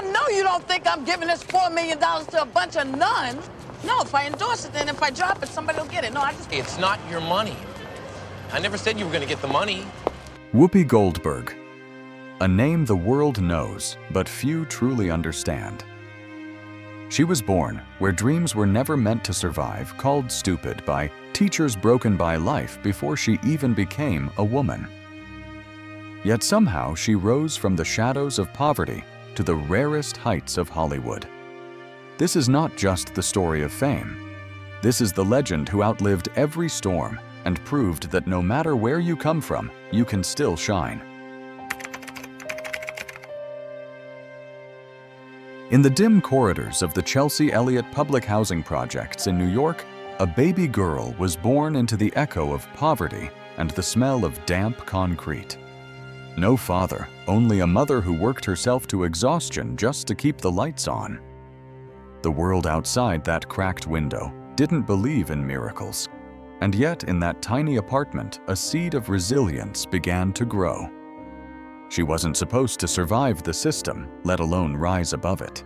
I know you don't think I'm giving this $4 million to a bunch of nuns. No, if I endorse it, then if I drop it, somebody will get it. No, I just... It's not your money. I never said you were going to get the money. Whoopi Goldberg, a name the world knows, but few truly understand. She was born where dreams were never meant to survive, called stupid by teachers broken by life before she even became a woman. Yet somehow she rose from the shadows of poverty to the rarest heights of Hollywood. This is not just the story of fame. This is the legend who outlived every storm and proved that no matter where you come from, you can still shine. In the dim corridors of the Chelsea Elliott public housing projects in New York, a baby girl was born into the echo of poverty and the smell of damp concrete. No father, only a mother who worked herself to exhaustion just to keep the lights on. The world outside that cracked window didn't believe in miracles. And yet, in that tiny apartment, a seed of resilience began to grow. She wasn't supposed to survive the system, let alone rise above it.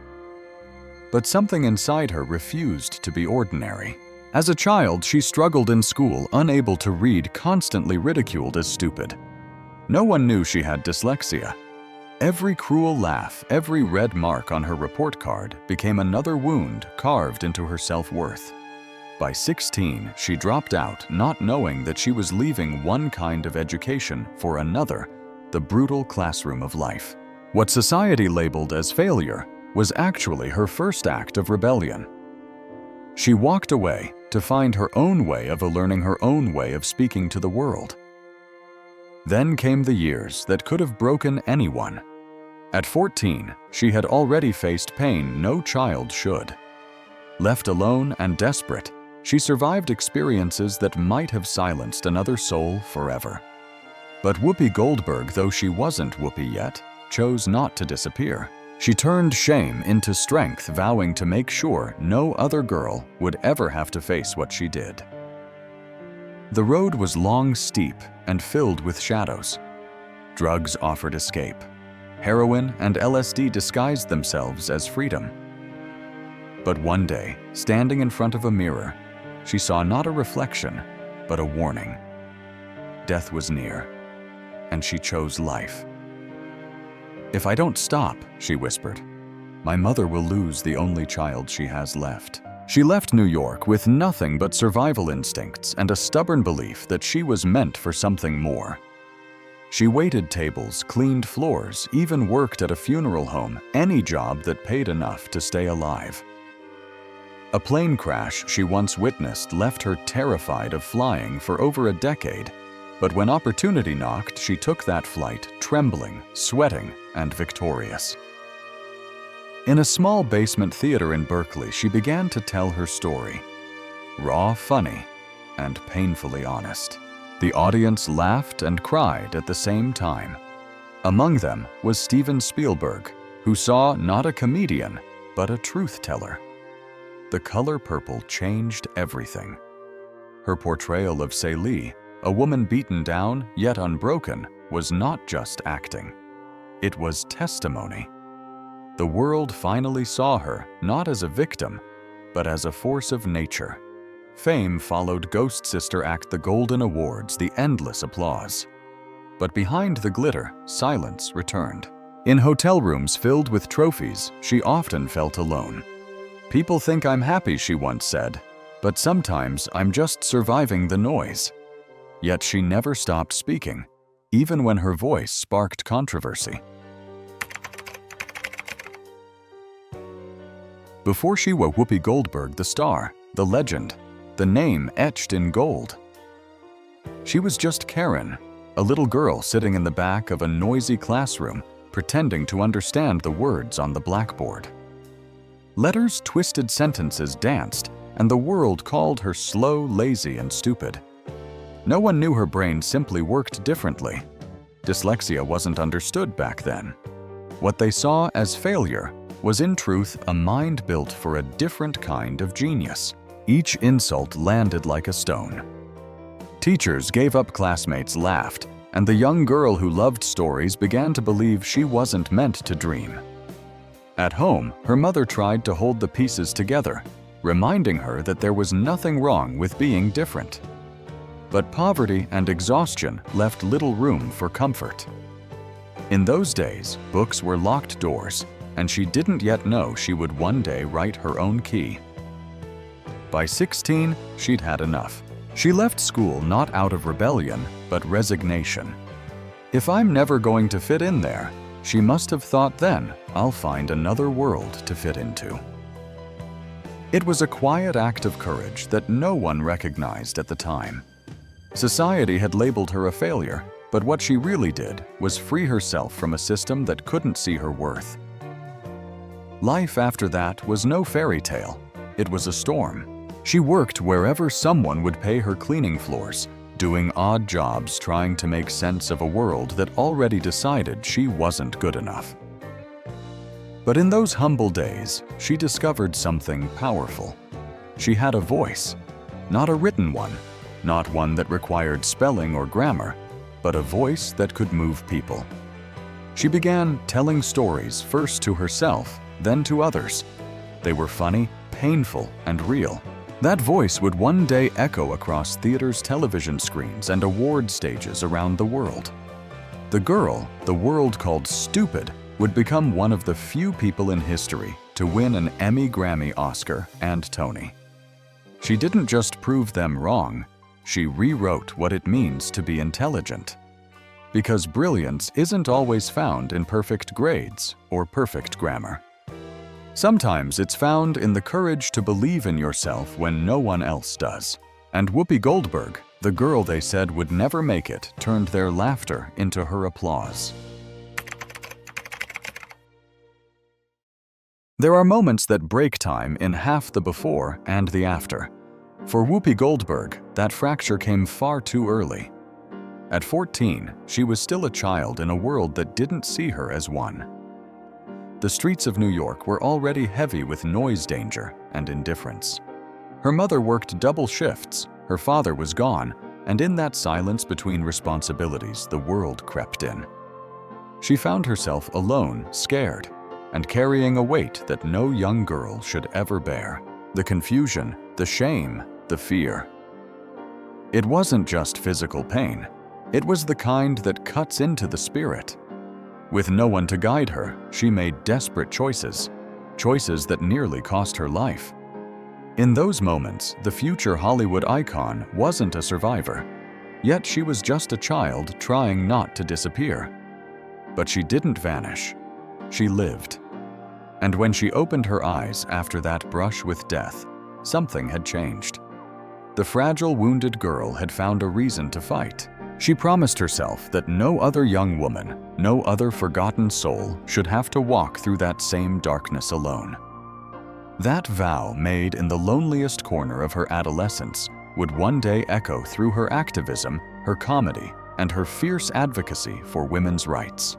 But something inside her refused to be ordinary. As a child, she struggled in school, unable to read, constantly ridiculed as stupid. No one knew she had dyslexia. Every cruel laugh, every red mark on her report card became another wound carved into her self-worth. By 16, she dropped out, not knowing that she was leaving one kind of education for another, the brutal classroom of life. What society labeled as failure was actually her first act of rebellion. She walked away to find her own way of learning her own way of speaking to the world. Then came the years that could have broken anyone. At 14, she had already faced pain no child should. Left alone and desperate, she survived experiences that might have silenced another soul forever. But Whoopi Goldberg, though she wasn't Whoopi yet, chose not to disappear. She turned shame into strength, vowing to make sure no other girl would ever have to face what she did. The road was long, steep, and filled with shadows. Drugs offered escape. Heroin and LSD disguised themselves as freedom. But one day, standing in front of a mirror, she saw not a reflection, but a warning. Death was near, and she chose life. "If I don't stop," she whispered, "my mother will lose the only child she has left." She left New York with nothing but survival instincts and a stubborn belief that she was meant for something more. She waited tables, cleaned floors, even worked at a funeral home, any job that paid enough to stay alive. A plane crash she once witnessed left her terrified of flying for over a decade, but when opportunity knocked, she took that flight, trembling, sweating, and victorious. In a small basement theater in Berkeley, she began to tell her story. Raw, funny, and painfully honest. The audience laughed and cried at the same time. Among them was Steven Spielberg, who saw not a comedian, but a truth-teller. The color purple changed everything. Her portrayal of Celie, a woman beaten down yet unbroken, was not just acting. It was testimony. The world finally saw her not as a victim, but as a force of nature. Fame followed Ghost Sister act the Golden Awards, the endless applause. But behind the glitter, silence returned. In hotel rooms filled with trophies, she often felt alone. "People think I'm happy," she once said, "but sometimes I'm just surviving the noise." Yet she never stopped speaking, even when her voice sparked controversy. Before she was Whoopi Goldberg, the star, the legend, the name etched in gold, she was just Karen, a little girl sitting in the back of a noisy classroom, pretending to understand the words on the blackboard. Letters, twisted sentences danced, and the world called her slow, lazy, and stupid. No one knew her brain simply worked differently. Dyslexia wasn't understood back then. What they saw as failure was in truth a mind built for a different kind of genius. Each insult landed like a stone. Teachers gave up, classmates laughed, and the young girl who loved stories began to believe she wasn't meant to dream. At home, her mother tried to hold the pieces together, reminding her that there was nothing wrong with being different. But poverty and exhaustion left little room for comfort. In those days, books were locked doors, and she didn't yet know she would one day write her own key. By 16, she'd had enough. She left school not out of rebellion, but resignation. If I'm never going to fit in there, she must have thought then, I'll find another world to fit into. It was a quiet act of courage that no one recognized at the time. Society had labeled her a failure, but what she really did was free herself from a system that couldn't see her worth. Life after that was no fairy tale. It was a storm. She worked wherever someone would pay her cleaning floors, doing odd jobs trying to make sense of a world that already decided she wasn't good enough. But in those humble days, she discovered something powerful. She had a voice, not a written one, not one that required spelling or grammar, but a voice that could move people. She began telling stories first to herself, then to others. They were funny, painful, and real. That voice would one day echo across theaters' television screens and award stages around the world. The girl the world called stupid would become one of the few people in history to win an Emmy, Grammy, Oscar, and Tony. She didn't just prove them wrong, she rewrote what it means to be intelligent. Because brilliance isn't always found in perfect grades or perfect grammar. Sometimes it's found in the courage to believe in yourself when no one else does. And Whoopi Goldberg, the girl they said would never make it, turned their laughter into her applause. There are moments that break time in half the before and the after. For Whoopi Goldberg, that fracture came far too early. At 14, she was still a child in a world that didn't see her as one. The streets of New York were already heavy with noise danger and indifference. Her mother worked double shifts, her father was gone, and in that silence between responsibilities, the world crept in. She found herself alone, scared, and carrying a weight that no young girl should ever bear. The confusion, the shame, the fear. It wasn't just physical pain. It was the kind that cuts into the spirit. With no one to guide her, she made desperate choices, choices that nearly cost her life. In those moments, the future Hollywood icon wasn't a survivor, yet she was just a child trying not to disappear. But she didn't vanish. She lived. And when she opened her eyes after that brush with death, something had changed. The fragile, wounded girl had found a reason to fight. She promised herself that no other young woman, no other forgotten soul should have to walk through that same darkness alone. That vow, made in the loneliest corner of her adolescence, would one day echo through her activism, her comedy, and her fierce advocacy for women's rights.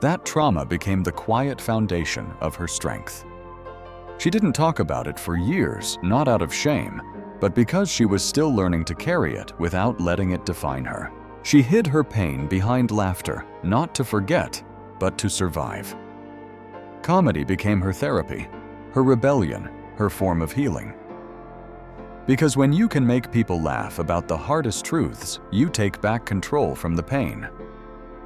That trauma became the quiet foundation of her strength. She didn't talk about it for years, not out of shame, but because she was still learning to carry it without letting it define her. She hid her pain behind laughter, not to forget, but to survive. Comedy became her therapy, her rebellion, her form of healing. Because when you can make people laugh about the hardest truths, you take back control from the pain.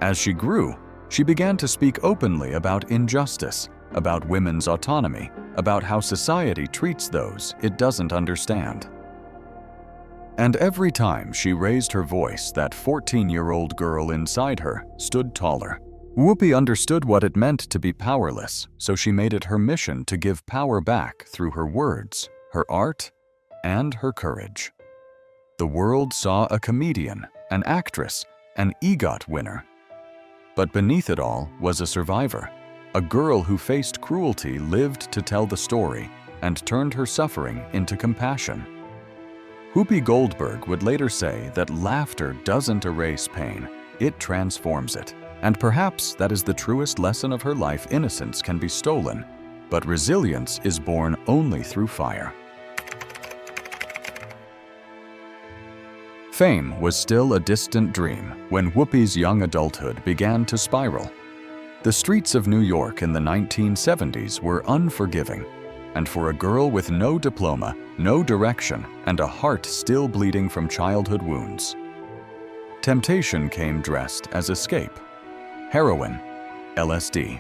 As she grew, she began to speak openly about injustice, about women's autonomy, about how society treats those it doesn't understand. And every time she raised her voice, that 14-year-old girl inside her stood taller. Whoopi understood what it meant to be powerless, so she made it her mission to give power back through her words, her art, and her courage. The world saw a comedian, an actress, an EGOT winner. But beneath it all was a survivor, a girl who faced cruelty, lived to tell the story, and turned her suffering into compassion. Whoopi Goldberg would later say that laughter doesn't erase pain, it transforms it. And perhaps that is the truest lesson of her life. Innocence can be stolen, but resilience is born only through fire. Fame was still a distant dream when Whoopi's young adulthood began to spiral. The streets of New York in the 1970s were unforgiving, and for a girl with no diploma, no direction, and a heart still bleeding from childhood wounds, temptation came dressed as escape. Heroin, LSD,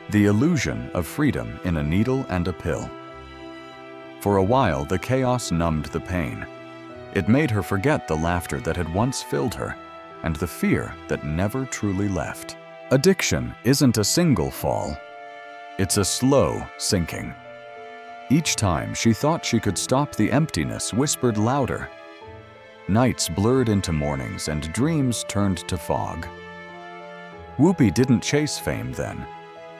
the illusion of freedom in a needle and a pill. For a while, the chaos numbed the pain. It made her forget the laughter that had once filled her, and the fear that never truly left. Addiction isn't a single fall. It's a slow sinking. Each time she thought she could stop, the emptiness whispered louder. Nights blurred into mornings and dreams turned to fog. Whoopi didn't chase fame then.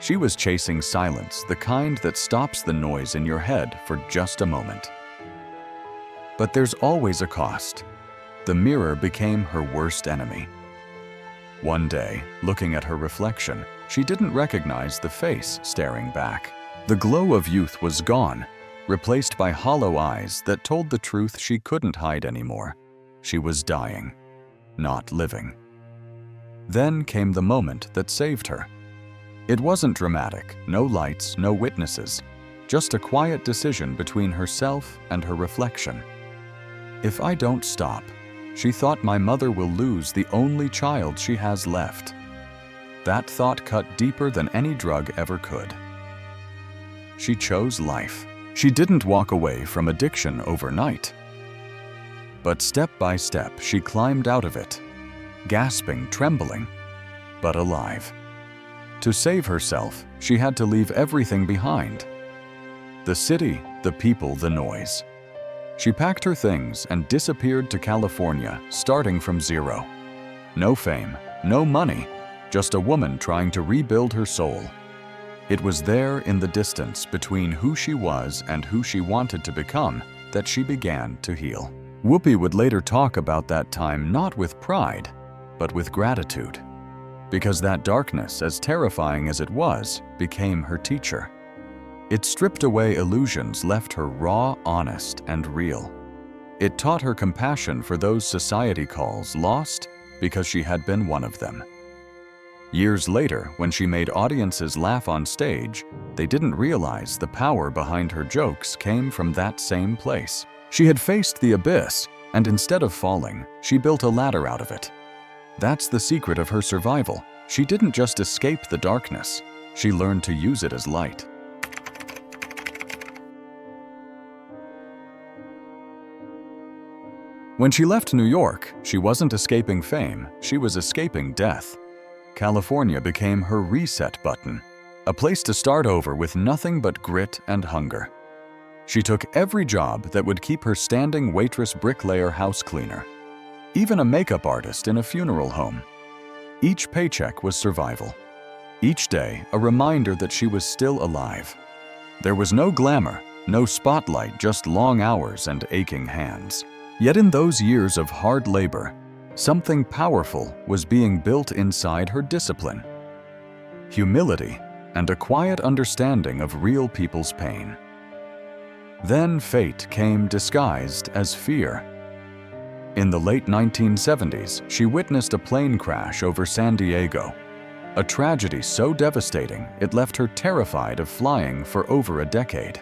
She was chasing silence, the kind that stops the noise in your head for just a moment. But there's always a cost. The mirror became her worst enemy. One day, looking at her reflection, she didn't recognize the face staring back. The glow of youth was gone, replaced by hollow eyes that told the truth she couldn't hide anymore. She was dying, not living. Then came the moment that saved her. It wasn't dramatic, no lights, no witnesses, just a quiet decision between herself and her reflection. If I don't stop, she thought, my mother will lose the only child she has left. That thought cut deeper than any drug ever could. She chose life. She didn't walk away from addiction overnight. But step by step, she climbed out of it, gasping, trembling, but alive. To save herself, she had to leave everything behind. The city, the people, the noise. She packed her things and disappeared to California, starting from zero. No fame, no money, just a woman trying to rebuild her soul. It was there in the distance between who she was and who she wanted to become that she began to heal. Whoopi would later talk about that time not with pride, but with gratitude. Because that darkness, as terrifying as it was, became her teacher. It stripped away illusions, left her raw, honest, and real. It taught her compassion for those society calls lost because she had been one of them. Years later, when she made audiences laugh on stage, they didn't realize the power behind her jokes came from that same place. She had faced the abyss, and instead of falling, she built a ladder out of it. That's the secret of her survival. She didn't just escape the darkness, she learned to use it as light. When she left New York, she wasn't escaping fame, she was escaping death. California became her reset button, a place to start over with nothing but grit and hunger. She took every job that would keep her standing: waitress, bricklayer, house cleaner, even a makeup artist in a funeral home. Each paycheck was survival. Each day, a reminder that she was still alive. There was no glamour, no spotlight, just long hours and aching hands. Yet in those years of hard labor, something powerful was being built inside her: discipline, humility, and a quiet understanding of real people's pain. Then fate came disguised as fear. In the late 1970s, she witnessed a plane crash over San Diego, a tragedy so devastating it left her terrified of flying for over a decade.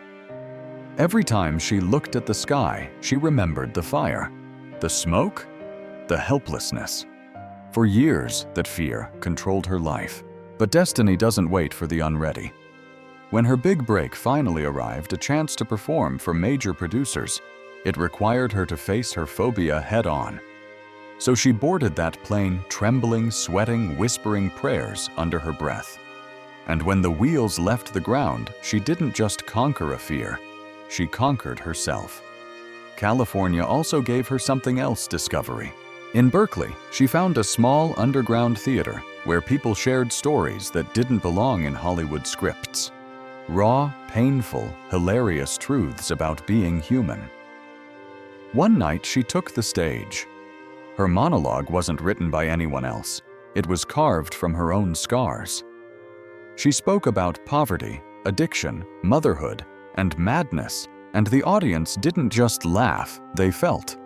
Every time she looked at the sky, she remembered the fire, the smoke, the helplessness. For years, that fear controlled her life. But destiny doesn't wait for the unready. When her big break finally arrived, a chance to perform for major producers, it required her to face her phobia head-on. So she boarded that plane, trembling, sweating, whispering prayers under her breath. And when the wheels left the ground, she didn't just conquer a fear, she conquered herself. California also gave her something else: discovery. In Berkeley, she found a small underground theater where people shared stories that didn't belong in Hollywood scripts. Raw, painful, hilarious truths about being human. One night, she took the stage. Her monologue wasn't written by anyone else. It was carved from her own scars. She spoke about poverty, addiction, motherhood, and madness, and the audience didn't just laugh, they felt.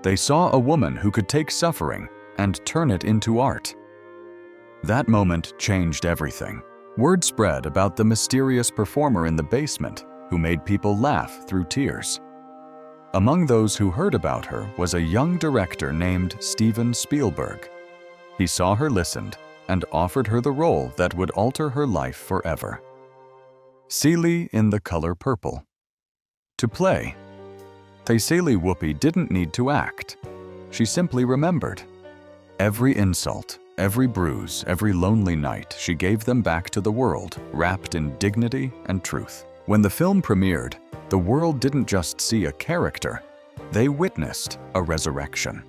They saw a woman who could take suffering and turn it into art. That moment changed everything. Word spread about the mysterious performer in the basement who made people laugh through tears. Among those who heard about her was a young director named Steven Spielberg. He saw her, listened, and offered her the role that would alter her life forever. Celie in The Color Purple. To play, Theseli Whoopi didn't need to act. She simply remembered. Every insult, every bruise, every lonely night, she gave them back to the world, wrapped in dignity and truth. When the film premiered, the world didn't just see a character, they witnessed a resurrection.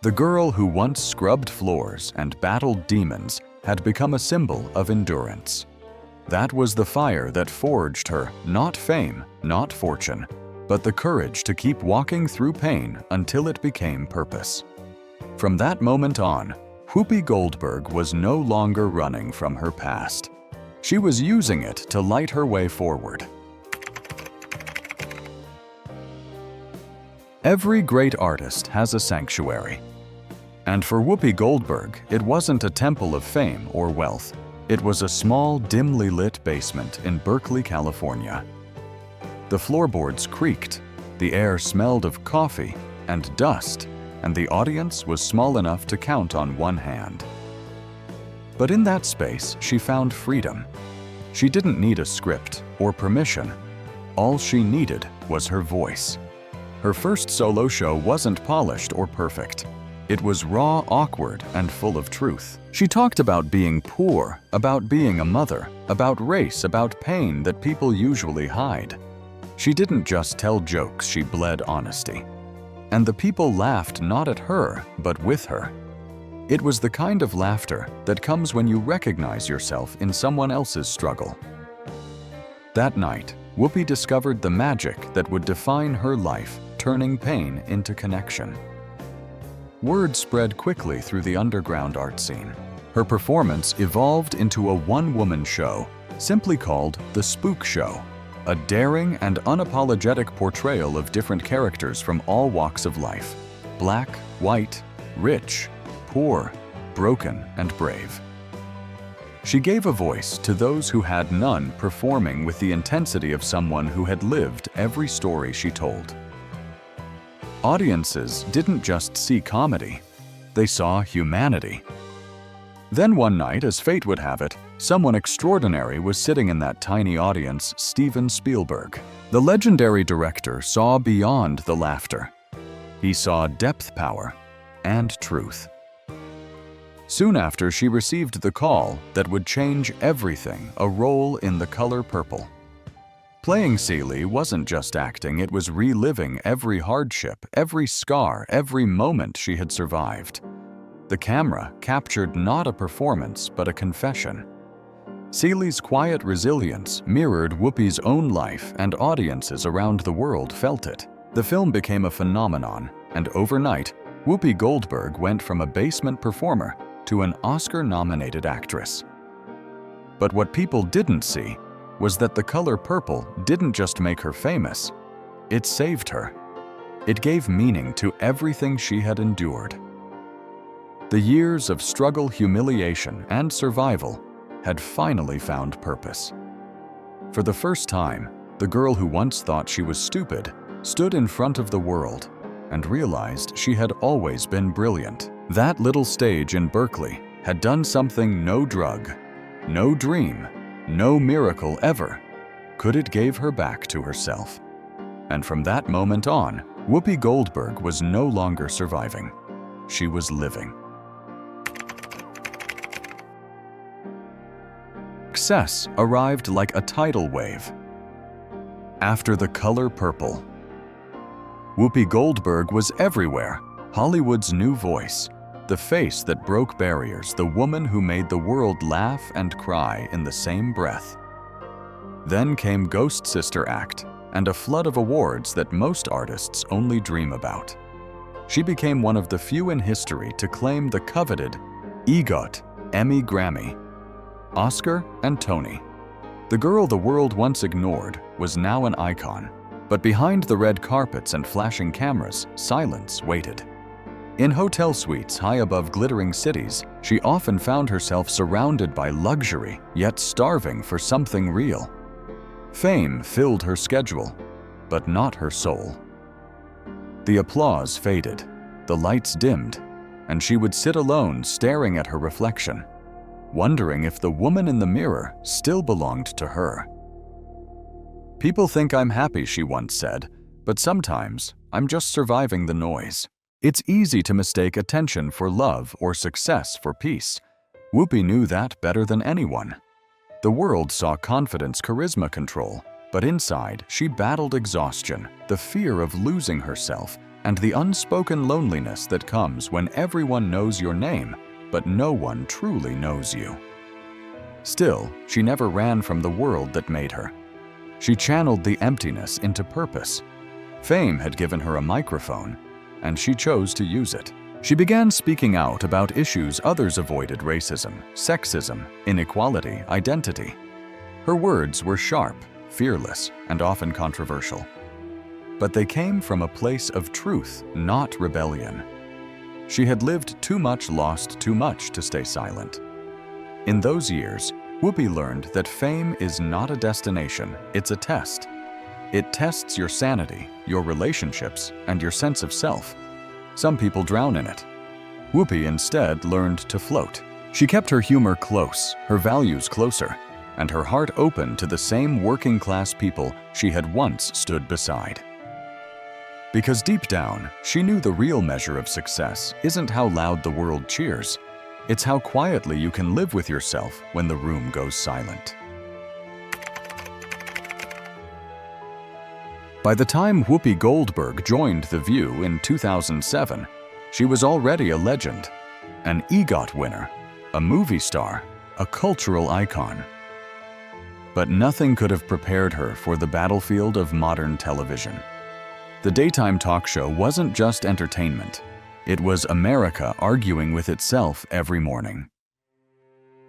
The girl who once scrubbed floors and battled demons had become a symbol of endurance. That was the fire that forged her, not fame, not fortune, but the courage to keep walking through pain until it became purpose. From that moment on, Whoopi Goldberg was no longer running from her past. She was using it to light her way forward. Every great artist has a sanctuary. And for Whoopi Goldberg, it wasn't a temple of fame or wealth. It was a small, dimly lit basement in Berkeley, California. The floorboards creaked, the air smelled of coffee and dust, and the audience was small enough to count on one hand. But in that space, she found freedom. She didn't need a script or permission. All she needed was her voice. Her first solo show wasn't polished or perfect. It was raw, awkward, and full of truth. She talked about being poor, about being a mother, about race, about pain that people usually hide. She didn't just tell jokes, she bled honesty. And the people laughed not at her, but with her. It was the kind of laughter that comes when you recognize yourself in someone else's struggle. That night, Whoopi discovered the magic that would define her life, turning pain into connection. Word spread quickly through the underground art scene. Her performance evolved into a one-woman show, simply called The Spook Show, a daring and unapologetic portrayal of different characters from all walks of life: black, white, rich, poor, broken, and brave. She gave a voice to those who had none, performing with the intensity of someone who had lived every story she told. Audiences didn't just see comedy, they saw humanity. Then one night, as fate would have it, someone extraordinary was sitting in that tiny audience: Steven Spielberg. The legendary director saw beyond the laughter. He saw depth, power, and truth. Soon after, she received the call that would change everything: a role in The Color Purple. Playing Celie wasn't just acting, it was reliving every hardship, every scar, every moment she had survived. The camera captured not a performance, but a confession. Celie's quiet resilience mirrored Whoopi's own life, and audiences around the world felt it. The film became a phenomenon, and overnight, Whoopi Goldberg went from a basement performer to an Oscar-nominated actress. But what people didn't see was that The Color Purple didn't just make her famous, it saved her. It gave meaning to everything she had endured. The years of struggle, humiliation, and survival had finally found purpose. For the first time, the girl who once thought she was stupid stood in front of the world and realized she had always been brilliant. That little stage in Berkeley had done something no drug, no dream, no miracle ever could. It gave her back to herself. And from that moment on, Whoopi Goldberg was no longer surviving. She was living. Success arrived like a tidal wave. After The Color Purple, Whoopi Goldberg was everywhere, Hollywood's new voice, the face that broke barriers, the woman who made the world laugh and cry in the same breath. Then came Ghost Sister Act and a flood of awards that most artists only dream about. She became one of the few in history to claim the coveted EGOT, Emmy, Grammy, Oscar, and Tony. The girl the world once ignored was now an icon, but behind the red carpets and flashing cameras, silence waited. In hotel suites high above glittering cities, she often found herself surrounded by luxury, yet starving for something real. Fame filled her schedule, but not her soul. The applause faded, the lights dimmed, and she would sit alone staring at her reflection, wondering if the woman in the mirror still belonged to her. "People think I'm happy," she once said, "but sometimes I'm just surviving the noise." It's easy to mistake attention for love or success for peace. Whoopi knew that better than anyone. The world saw confidence, charisma, control, but inside she battled exhaustion, the fear of losing herself, and the unspoken loneliness that comes when everyone knows your name, but no one truly knows you. Still, she never ran from the world that made her. She channeled the emptiness into purpose. Fame had given her a microphone, and she chose to use it. She began speaking out about issues others avoided: racism, sexism, inequality, identity. Her words were sharp, fearless, and often controversial. But they came from a place of truth, not rebellion. She had lived too much, lost too much to stay silent. In those years, Whoopi learned that fame is not a destination, it's a test. It tests your sanity, your relationships, and your sense of self. Some people drown in it. Whoopi instead learned to float. She kept her humor close, her values closer, and her heart open to the same working-class people she had once stood beside. Because deep down, she knew the real measure of success isn't how loud the world cheers, it's how quietly you can live with yourself when the room goes silent. By the time Whoopi Goldberg joined The View in 2007, she was already a legend, an EGOT winner, a movie star, a cultural icon. But nothing could have prepared her for the battlefield of modern television. The daytime talk show wasn't just entertainment. It was America arguing with itself every morning.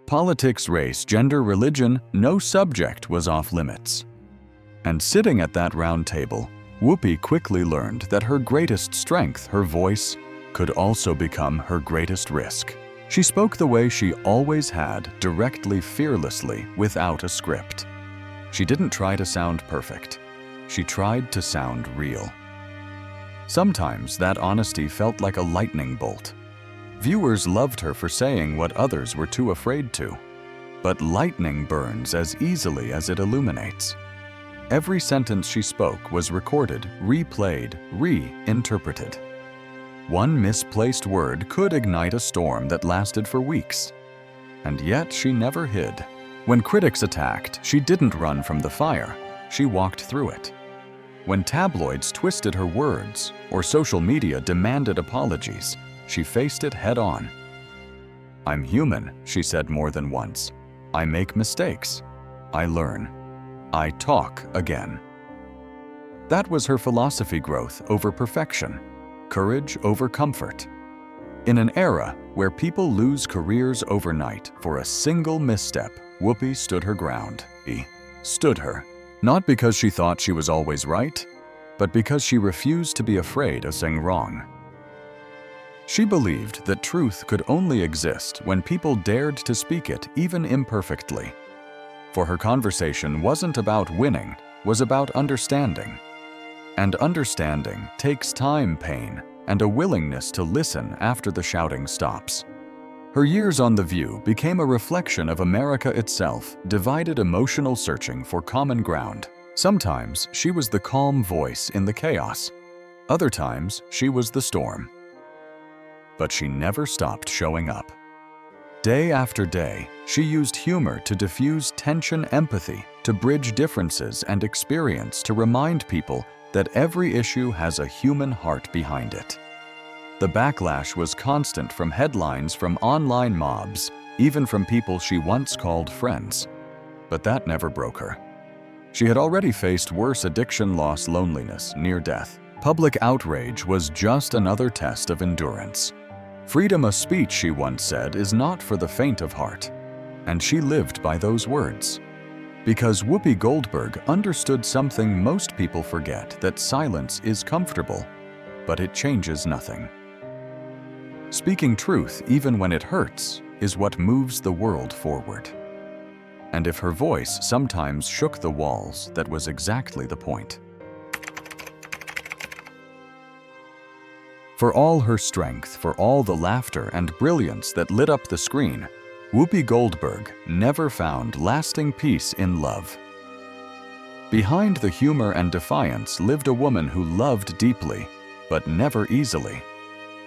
Politics, race, gender, religion, no subject was off limits. And sitting at that round table, Whoopi quickly learned that her greatest strength, her voice, could also become her greatest risk. She spoke the way she always had, directly, fearlessly, without a script. She didn't try to sound perfect. She tried to sound real. Sometimes that honesty felt like a lightning bolt. Viewers loved her for saying what others were too afraid to. But lightning burns as easily as it illuminates. Every sentence she spoke was recorded, replayed, reinterpreted. One misplaced word could ignite a storm that lasted for weeks. And yet she never hid. When critics attacked, she didn't run from the fire. She walked through it. When tabloids twisted her words or social media demanded apologies, she faced it head-on. "I'm human," she said more than once. "I make mistakes. I learn. I talk again." That was her philosophy: growth over perfection, courage over comfort. In an era where people lose careers overnight for a single misstep, Whoopi stood her ground. Stood her. Not because she thought she was always right, but because she refused to be afraid of saying wrong. She believed that truth could only exist when people dared to speak it, even imperfectly. For her conversation wasn't about winning, was about understanding. And understanding takes time, pain, and a willingness to listen after the shouting stops. Her years on The View became a reflection of America itself, divided, emotional, searching for common ground. Sometimes she was the calm voice in the chaos. Other times she was the storm. But she never stopped showing up. Day after day, she used humor to diffuse tension, empathy, to bridge differences and experience, to remind people that every issue has a human heart behind it. The backlash was constant, from headlines, from online mobs, even from people she once called friends. But that never broke her. She had already faced worse: addiction, loss, loneliness, near death. Public outrage was just another test of endurance. "Freedom of speech," she once said, "is not for the faint of heart." And she lived by those words. Because Whoopi Goldberg understood something most people forget: that silence is comfortable, but it changes nothing. Speaking truth, even when it hurts, is what moves the world forward. And if her voice sometimes shook the walls, that was exactly the point. For all her strength, for all the laughter and brilliance that lit up the screen, Whoopi Goldberg never found lasting peace in love. Behind the humor and defiance lived a woman who loved deeply, but never easily.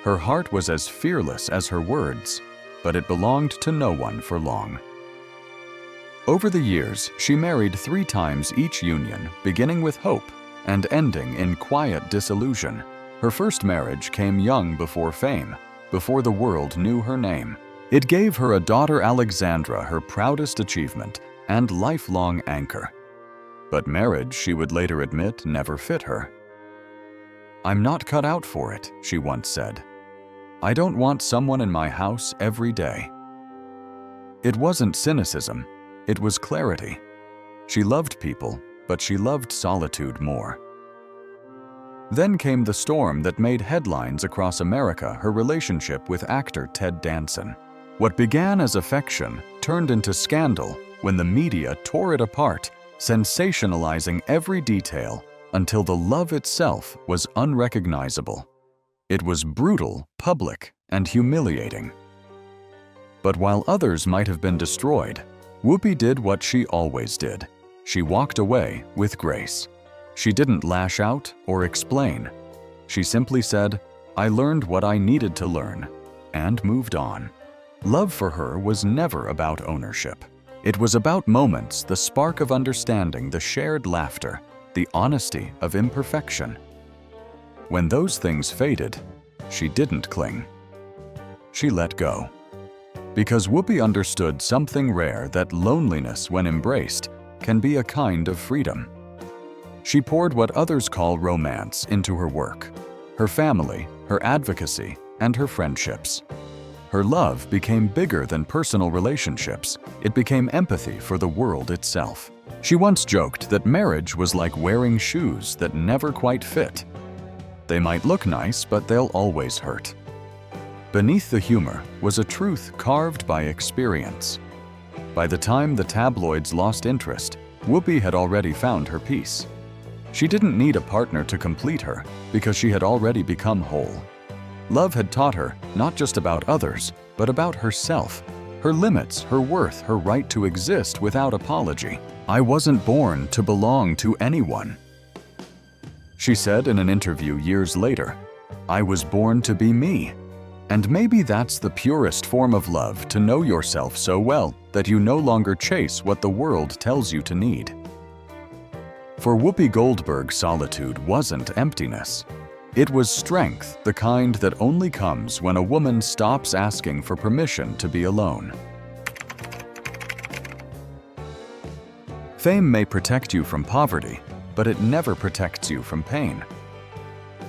Her heart was as fearless as her words, but it belonged to no one for long. Over the years, she married 3 times each union, beginning with hope and ending in quiet disillusion. Her first marriage came young before fame, before the world knew her name. It gave her a daughter, Alexandra, her proudest achievement and lifelong anchor. But marriage, she would later admit, never fit her. "I'm not cut out for it," she once said. "I don't want someone in my house every day." It wasn't cynicism, it was clarity. She loved people, but she loved solitude more. Then came the storm that made headlines across America, her relationship with actor Ted Danson. What began as affection turned into scandal when the media tore it apart, sensationalizing every detail until the love itself was unrecognizable. It was brutal, public, and humiliating. But while others might have been destroyed, Whoopi did what she always did. She walked away with grace. She didn't lash out or explain. She simply said, "I learned what I needed to learn," and moved on. Love for her was never about ownership. It was about moments, the spark of understanding, the shared laughter, the honesty of imperfection. When those things faded, she didn't cling. She let go. Because Whoopi understood something rare, that loneliness, when embraced, can be a kind of freedom. She poured what others call romance into her work, her family, her advocacy, and her friendships. Her love became bigger than personal relationships. It became empathy for the world itself. She once joked that marriage was like wearing shoes that never quite fit. They might look nice, but they'll always hurt. Beneath the humor was a truth carved by experience. By the time the tabloids lost interest, Whoopi had already found her peace. She didn't need a partner to complete her because she had already become whole. Love had taught her not just about others, but about herself, her limits, her worth, her right to exist without apology. "I wasn't born to belong to anyone," she said in an interview years later. "I was born to be me." And maybe that's the purest form of love, to know yourself so well that you no longer chase what the world tells you to need. For Whoopi Goldberg, solitude wasn't emptiness. It was strength, the kind that only comes when a woman stops asking for permission to be alone. Fame may protect you from poverty, but it never protects you from pain.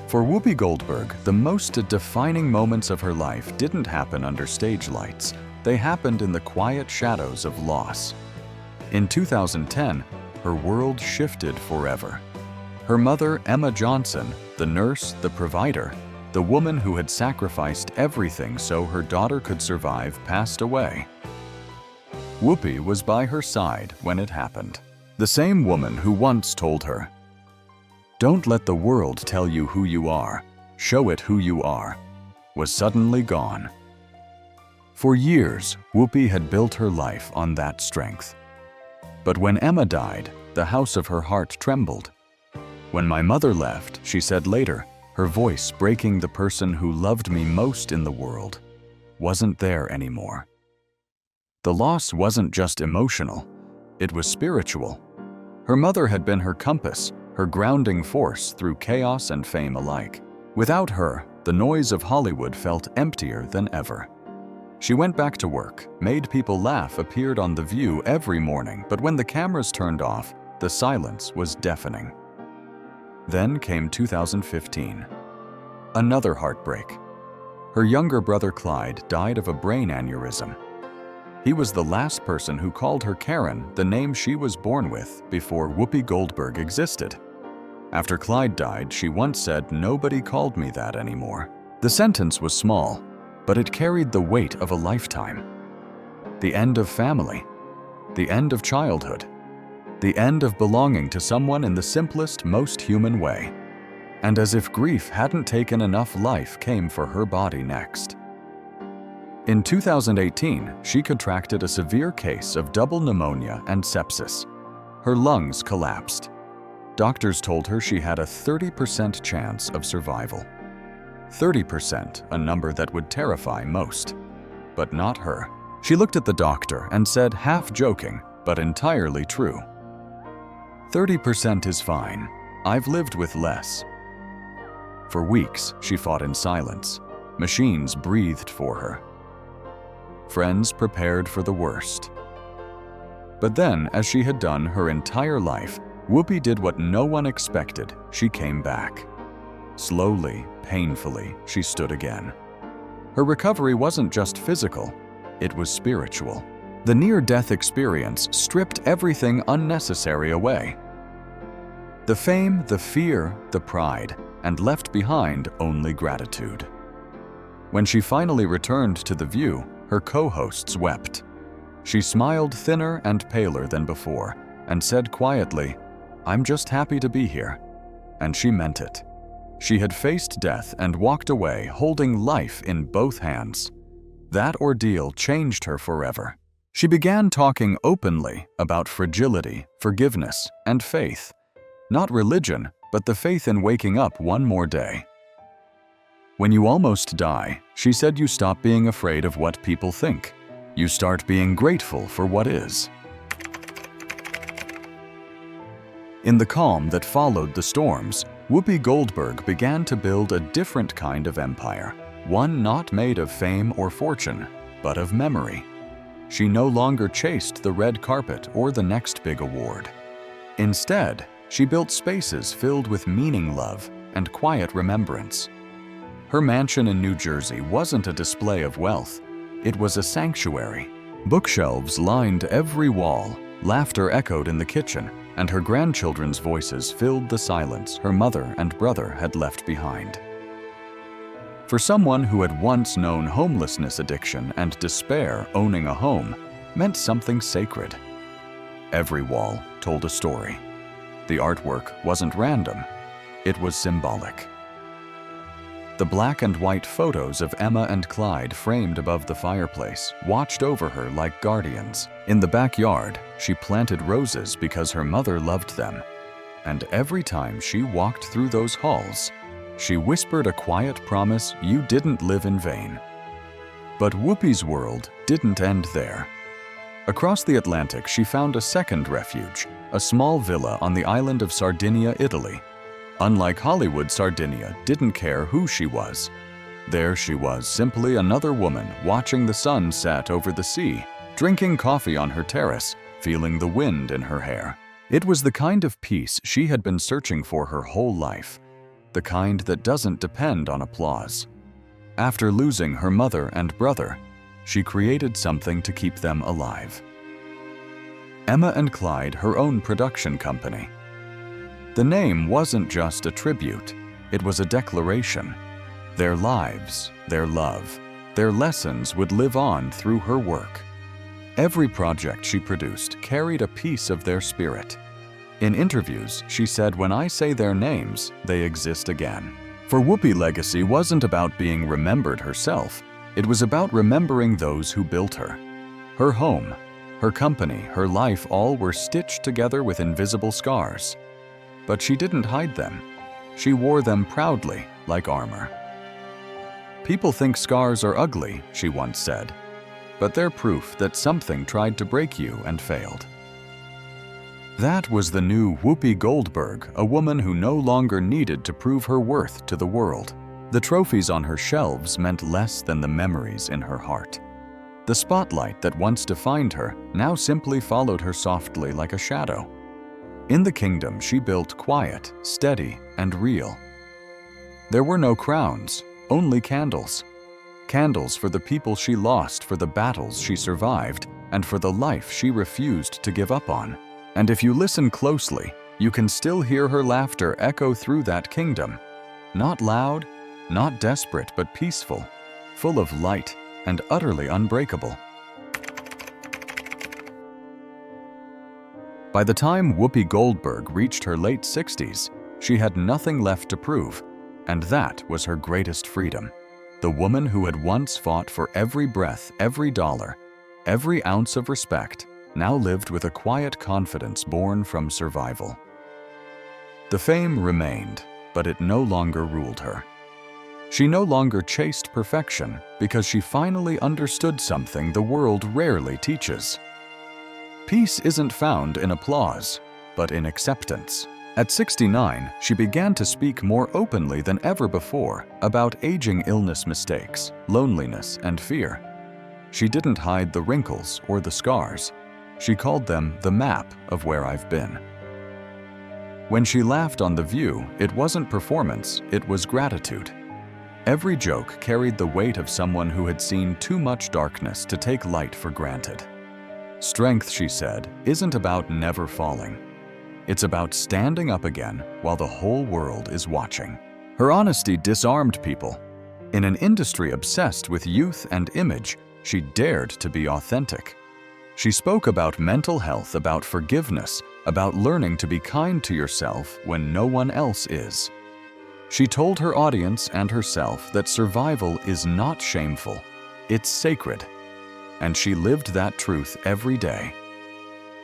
For Whoopi Goldberg, the most defining moments of her life didn't happen under stage lights. They happened in the quiet shadows of loss. In 2010, her world shifted forever. Her mother, Emma Johnson, the nurse, the provider, the woman who had sacrificed everything so her daughter could survive, passed away. Whoopi was by her side when it happened. The same woman who once told her, "Don't let the world tell you who you are, show it who you are," was suddenly gone. For years, Whoopi had built her life on that strength. But when Emma died, the house of her heart trembled. "When my mother left," she said later, her voice breaking, "the person who loved me most in the world wasn't there anymore." The loss wasn't just emotional, it was spiritual. Her mother had been her compass, her grounding force through chaos and fame alike. Without her, the noise of Hollywood felt emptier than ever. She went back to work, made people laugh, appeared on The View every morning, but when the cameras turned off, the silence was deafening. Then came 2015. Another heartbreak. Her younger brother Clyde died of a brain aneurysm. He was the last person who called her Karen, the name she was born with, before Whoopi Goldberg existed. After Clyde died, she once said, "Nobody called me that anymore." The sentence was small, but it carried the weight of a lifetime. The end of family, the end of childhood, the end of belonging to someone in the simplest, most human way. And as if grief hadn't taken enough, life came for her body next. In 2018, she contracted a severe case of double pneumonia and sepsis. Her lungs collapsed. Doctors told her she had a 30% chance of survival. 30%, a number that would terrify most. But not her. She looked at the doctor and said, half joking, but entirely true, 30% is fine. I've lived with less. For weeks, she fought in silence. Machines breathed for her. Friends prepared for the worst. But then, as she had done her entire life, Whoopi did what no one expected. She came back. Slowly, painfully, she stood again. Her recovery wasn't just physical, it was spiritual. The near-death experience stripped everything unnecessary away. The fame, the fear, the pride, and left behind only gratitude. When she finally returned to the view, her co-hosts wept. She smiled thinner and paler than before and said quietly, "I'm just happy to be here." And she meant it. She had faced death and walked away holding life in both hands. That ordeal changed her forever. She began talking openly about fragility, forgiveness, and faith. Not religion, but the faith in waking up one more day. When you almost die, she said, you stop being afraid of what people think. You start being grateful for what is. In the calm that followed the storms, Whoopi Goldberg began to build a different kind of empire, one not made of fame or fortune, but of memory. She no longer chased the red carpet or the next big award. Instead, she built spaces filled with meaning, love, and quiet remembrance. Her mansion in New Jersey wasn't a display of wealth. It was a sanctuary. Bookshelves lined every wall, laughter echoed in the kitchen, and her grandchildren's voices filled the silence her mother and brother had left behind. For someone who had once known homelessness, addiction, and despair, owning a home meant something sacred. Every wall told a story. The artwork wasn't random, it was symbolic. The black and white photos of Emma and Clyde framed above the fireplace watched over her like guardians. In the backyard, she planted roses because her mother loved them. And every time she walked through those halls, she whispered a quiet promise: you didn't live in vain. But Whoopi's world didn't end there. Across the Atlantic, she found a second refuge, a small villa on the island of Sardinia, Italy. Unlike Hollywood, Sardinia didn't care who she was. There she was, simply another woman watching the sun set over the sea, drinking coffee on her terrace, feeling the wind in her hair. It was the kind of peace she had been searching for her whole life, the kind that doesn't depend on applause. After losing her mother and brother, she created something to keep them alive. Emma and Clyde, her own production company. The name wasn't just a tribute, it was a declaration. Their lives, their love, their lessons would live on through her work. Every project she produced carried a piece of their spirit. In interviews, she said, "When I say their names, they exist again." For Whoopi, legacy wasn't about being remembered herself. It was about remembering those who built her. Her home, her company, her life, all were stitched together with invisible scars. But she didn't hide them. She wore them proudly, like armor. "People think scars are ugly," she once said, "but they're proof that something tried to break you and failed." That was the new Whoopi Goldberg, a woman who no longer needed to prove her worth to the world. The trophies on her shelves meant less than the memories in her heart. The spotlight that once defined her now simply followed her softly like a shadow. In the kingdom, she built quiet, steady, and real. There were no crowns, only candles. Candles for the people she lost, for the battles she survived, and for the life she refused to give up on. And if you listen closely, you can still hear her laughter echo through that kingdom. Not loud, not desperate, but peaceful. full of light, and utterly unbreakable. By the time Whoopi Goldberg reached her late 60s, she had nothing left to prove, and that was her greatest freedom. The woman who had once fought for every breath, every dollar, every ounce of respect, now lived with a quiet confidence born from survival. The fame remained, but it no longer ruled her. She no longer chased perfection because she finally understood something the world rarely teaches. Peace isn't found in applause, but in acceptance. At 69, she began to speak more openly than ever before about aging illness mistakes, loneliness, and fear. She didn't hide the wrinkles or the scars. She called them the map of where I've been. When she laughed on The View, it wasn't performance, it was gratitude. Every joke carried the weight of someone who had seen too much darkness to take light for granted. Strength, she said, isn't about never falling. It's about standing up again while the whole world is watching. Her honesty disarmed people. In an industry obsessed with youth and image, she dared to be authentic. She spoke about mental health, about forgiveness, about learning to be kind to yourself when no one else is. She told her audience and herself that survival is not shameful, it's sacred. And she lived that truth every day.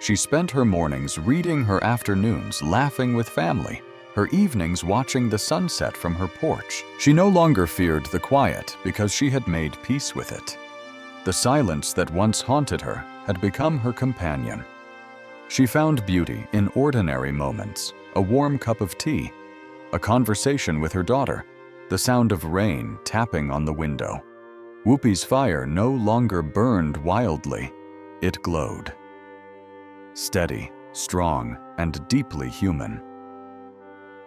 She spent her mornings reading, her afternoons laughing with family, her evenings watching the sunset from her porch. She no longer feared the quiet because she had made peace with it. The silence that once haunted her had become her companion. She found beauty in ordinary moments, a warm cup of tea, a conversation with her daughter, the sound of rain tapping on the window. Whoopi's fire no longer burned wildly, it glowed. Steady, strong, and deeply human.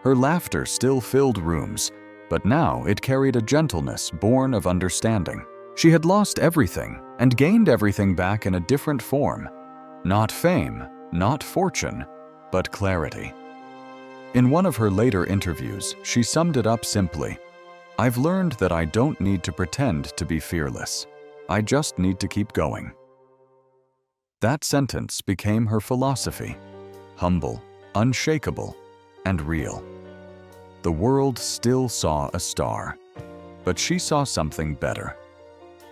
Her laughter still filled rooms, but now it carried a gentleness born of understanding. She had lost everything and gained everything back in a different form. Not fame, not fortune, but clarity. In one of her later interviews, she summed it up simply, "I've learned that I don't need to pretend to be fearless. I just need to keep going." That sentence became her philosophy, humble, unshakable, and real. The world still saw a star, but she saw something better.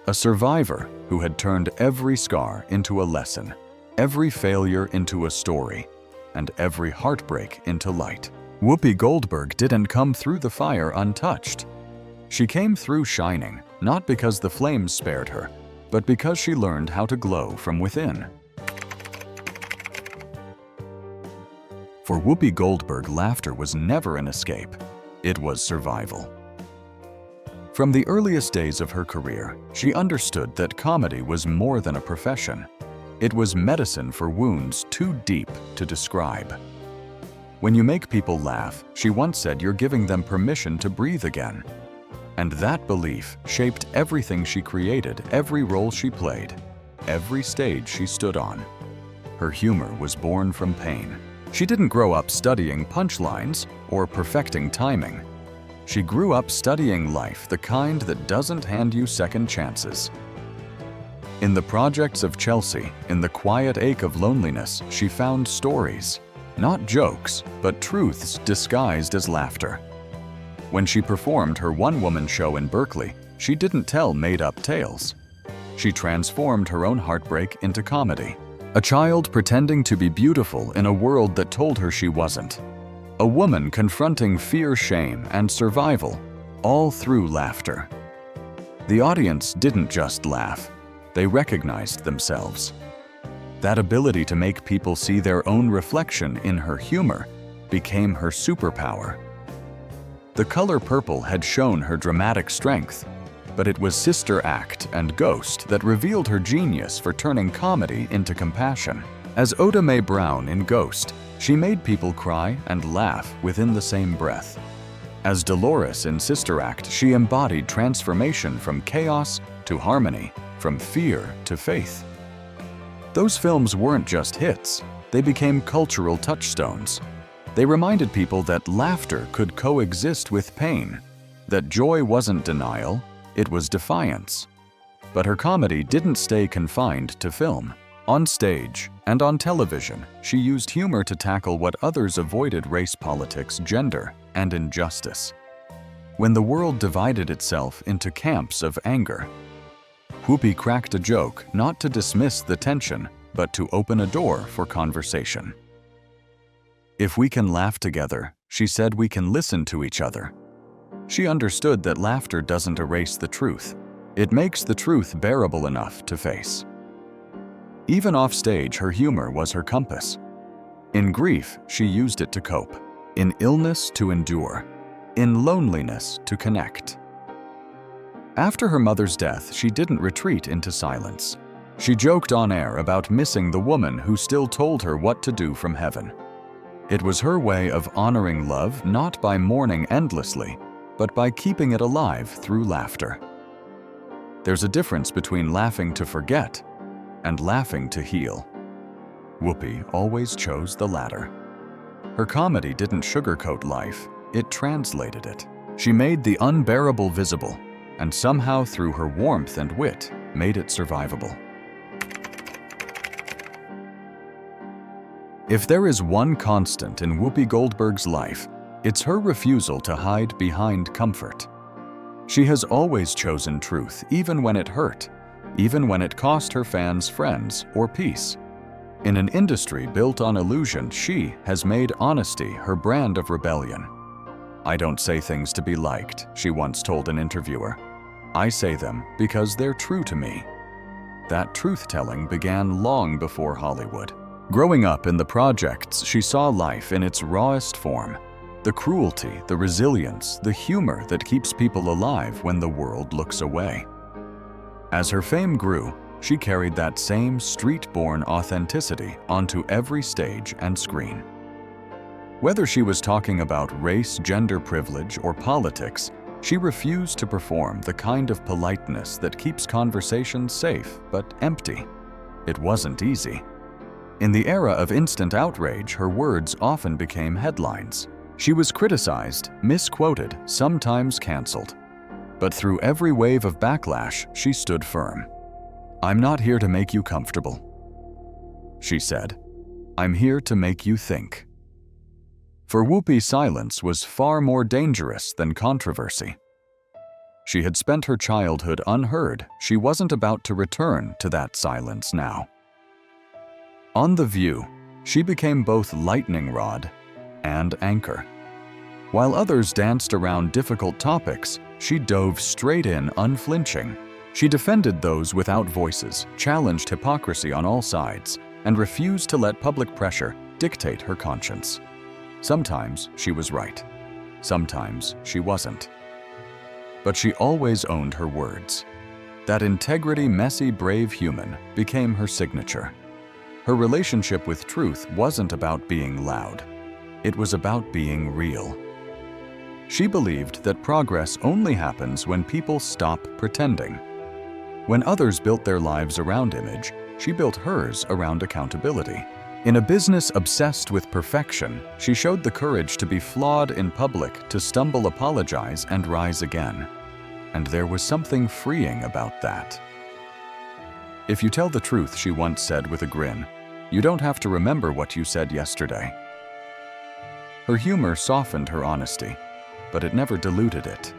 A survivor who had turned every scar into a lesson, every failure into a story, and every heartbreak into light. Whoopi Goldberg didn't come through the fire untouched. She came through shining, not because the flames spared her, but because she learned how to glow from within. For Whoopi Goldberg, laughter was never an escape. It was survival. From the earliest days of her career, she understood that comedy was more than a profession. It was medicine for wounds too deep to describe. When you make people laugh, she once said, you're giving them permission to breathe again. And that belief shaped everything she created, every role she played, every stage she stood on. Her humor was born from pain. She didn't grow up studying punchlines or perfecting timing. She grew up studying life, the kind that doesn't hand you second chances. In the projects of Chelsea, in the quiet ache of loneliness, she found stories, not jokes, but truths disguised as laughter. When she performed her one-woman show in Berkeley, she didn't tell made-up tales. She transformed her own heartbreak into comedy. A child pretending to be beautiful in a world that told her she wasn't. A woman confronting fear, shame, and survival, all through laughter. The audience didn't just laugh, they recognized themselves. That ability to make people see their own reflection in her humor became her superpower. The color purple had shown her dramatic strength, but it was Sister Act and Ghost that revealed her genius for turning comedy into compassion. As Oda Mae Brown in Ghost, she made people cry and laugh within the same breath. As Dolores in Sister Act, she embodied transformation from chaos to harmony, from fear to faith. Those films weren't just hits, they became cultural touchstones. They reminded people that laughter could coexist with pain, that joy wasn't denial, It was defiance. But her comedy didn't stay confined to film. On stage and on television, she used humor to tackle what others avoided: race politics, gender, and injustice. When the world divided itself into camps of anger, Whoopi cracked a joke not to dismiss the tension, but to open a door for conversation. "If we can laugh together," she said, "we can listen to each other." She understood that laughter doesn't erase the truth. It makes the truth bearable enough to face. Even off stage, her humor was her compass. In grief, she used it to cope. In illness, to endure. In loneliness, to connect. After her mother's death, she didn't retreat into silence. She joked on air about missing the woman who still told her what to do from heaven. It was her way of honoring love, not by mourning endlessly, but by keeping it alive through laughter. There's a difference between laughing to forget and laughing to heal. Whoopi always chose the latter. Her comedy didn't sugarcoat life, it translated it. She made the unbearable visible, and somehow through her warmth and wit, made it survivable. If there is one constant in Whoopi Goldberg's life, it's her refusal to hide behind comfort. She has always chosen truth, even when it hurt, even when it cost her fans friends or peace. In an industry built on illusion, she has made honesty her brand of rebellion. "I don't say things to be liked," she once told an interviewer. "I say them because they're true to me." That truth-telling began long before Hollywood. Growing up in the projects, she saw life in its rawest form. The cruelty, the resilience, the humor that keeps people alive when the world looks away. As her fame grew, she carried that same street-born authenticity onto every stage and screen. Whether she was talking about race, gender privilege, or politics, she refused to perform the kind of politeness that keeps conversations safe but empty. It wasn't easy. In the era of instant outrage, her words often became headlines. She was criticized, misquoted, sometimes canceled. But through every wave of backlash, she stood firm. "I'm not here to make you comfortable," she said. "I'm here to make you think." For Whoopi, silence was far more dangerous than controversy. She had spent her childhood unheard. She wasn't about to return to that silence now. On The View, she became both lightning rod and anchor. While others danced around difficult topics, she dove straight in, unflinching. She defended those without voices, challenged hypocrisy on all sides, and refused to let public pressure dictate her conscience. Sometimes she was right. Sometimes she wasn't. But she always owned her words. That integrity, messy, brave human became her signature. Her relationship with truth wasn't about being loud. It was about being real. She believed that progress only happens when people stop pretending. When others built their lives around image, she built hers around accountability. In a business obsessed with perfection, she showed the courage to be flawed in public, to stumble, apologize, and rise again. And there was something freeing about that. "If you tell the truth," she once said with a grin, "you don't have to remember what you said yesterday." Her humor softened her honesty, but it never diluted it.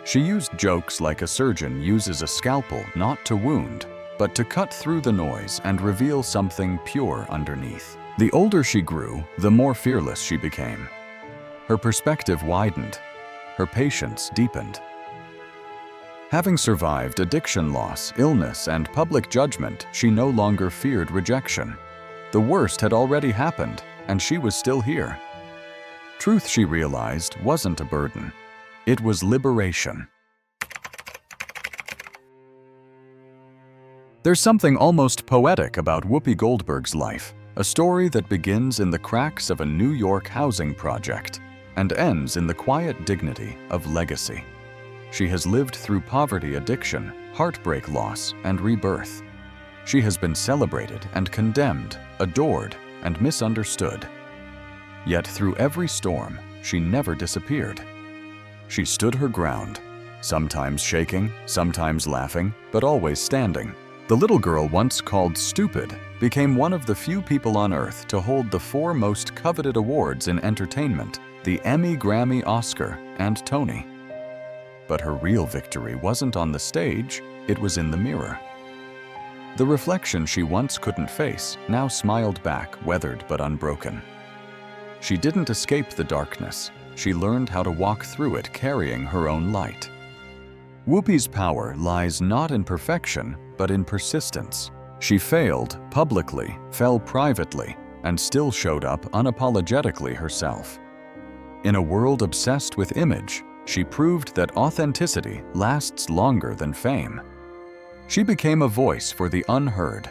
She used jokes like a surgeon uses a scalpel not to wound, but to cut through the noise and reveal something pure underneath. The older she grew, the more fearless she became. Her perspective widened. Her patience deepened. Having survived addiction loss, illness, and public judgment, she no longer feared rejection. The worst had already happened, and she was still here. Truth, she realized, wasn't a burden. It was liberation. There's something almost poetic about Whoopi Goldberg's life, a story that begins in the cracks of a New York housing project and ends in the quiet dignity of legacy. She has lived through poverty, addiction, heartbreak, loss, and rebirth. She has been celebrated and condemned, adored and misunderstood. Yet through every storm, she never disappeared. She stood her ground, sometimes shaking, sometimes laughing, but always standing. The little girl once called stupid became one of the few people on Earth to hold the 4 most coveted awards in entertainment: the Emmy, Grammy, Oscar, and Tony. But her real victory wasn't on the stage, it was in the mirror. The reflection she once couldn't face now smiled back, weathered but unbroken. She didn't escape the darkness, she learned how to walk through it carrying her own light. Whoopi's power lies not in perfection, but in persistence. She failed publicly, fell privately, and still showed up unapologetically herself. In a world obsessed with image, she proved that authenticity lasts longer than fame. She became a voice for the unheard,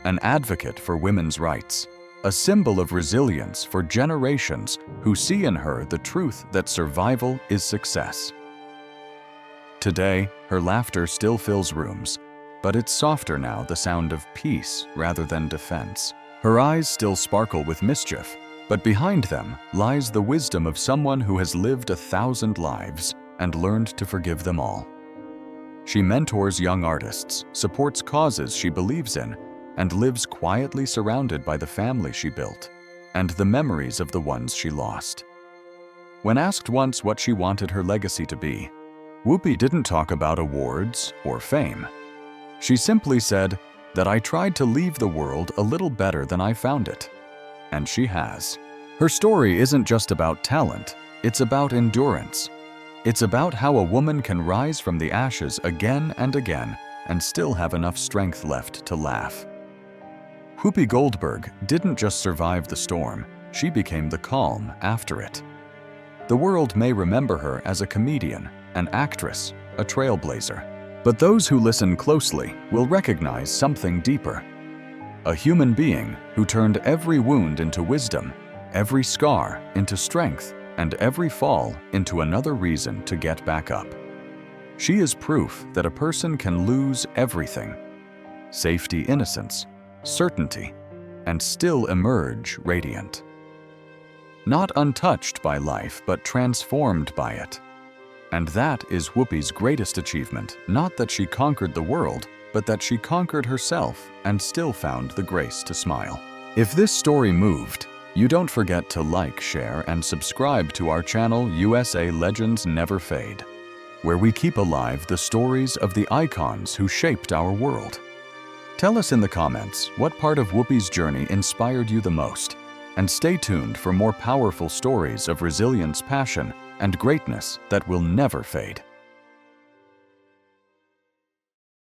an advocate for women's rights, a symbol of resilience for generations who see in her the truth that survival is success. Today, her laughter still fills rooms, but it's softer now, the sound of peace rather than defense. Her eyes still sparkle with mischief, but behind them lies the wisdom of someone who has lived 1,000 lives and learned to forgive them all. She mentors young artists, supports causes she believes in, and lives quietly surrounded by the family she built and the memories of the ones she lost. When asked once what she wanted her legacy to be, Whoopi didn't talk about awards or fame. She simply said that I tried to leave the world a little better than I found it. And she has. Her story isn't just about talent, it's about endurance. It's about how a woman can rise from the ashes again and again and still have enough strength left to laugh. Whoopi Goldberg didn't just survive the storm, she became the calm after it. The world may remember her as a comedian, an actress, a trailblazer, but those who listen closely will recognize something deeper. A human being who turned every wound into wisdom, every scar into strength, and every fall into another reason to get back up. She is proof that a person can lose everything: safety, innocence, certainty, and still emerge radiant. Not untouched by life, but transformed by it. And that is Whoopi's greatest achievement, not that she conquered the world, but that she conquered herself and still found the grace to smile. If this story moved, you don't forget to like, share, and subscribe to our channel USA Legends Never Fade, where we keep alive the stories of the icons who shaped our world. Tell us in the comments what part of Whoopi's journey inspired you the most, and stay tuned for more powerful stories of resilience, passion, and greatness that will never fade.